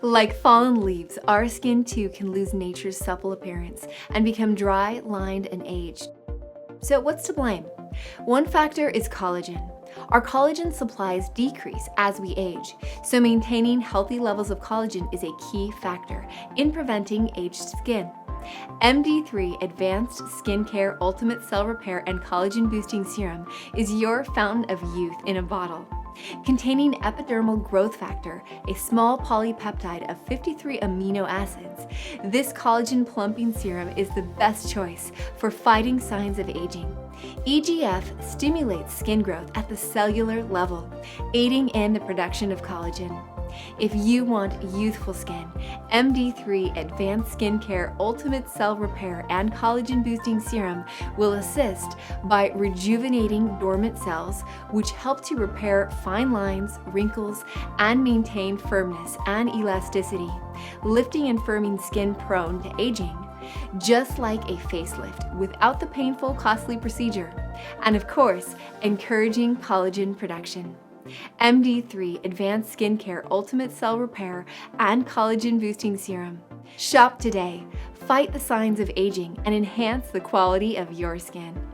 Like fallen leaves, our skin too can lose nature's supple appearance and become dry, lined, and aged. So what's to blame? One factor is collagen. Our collagen supplies decrease as we age, so maintaining healthy levels of collagen is a key factor in preventing aged skin. MD3 Advanced Skincare Ultimate Cell Repair and Collagen Boosting Serum is your fountain of youth in a bottle. Containing epidermal growth factor, a small polypeptide of 53 amino acids, this collagen plumping serum is the best choice for fighting signs of aging. EGF stimulates skin growth at the cellular level, aiding in the production of collagen. If you want youthful skin, MD3 Advanced Skincare Ultimate Cell Repair and Collagen Boosting Serum will assist by rejuvenating dormant cells, which help to repair fine lines, wrinkles, and maintain firmness and elasticity, lifting and firming skin prone to aging, just like a facelift without the painful, costly procedure, and of course, encouraging collagen production. MD3 Advanced Skincare Ultimate Cell Repair and Collagen Boosting Serum. Shop today. Fight the signs of aging and enhance the quality of your skin.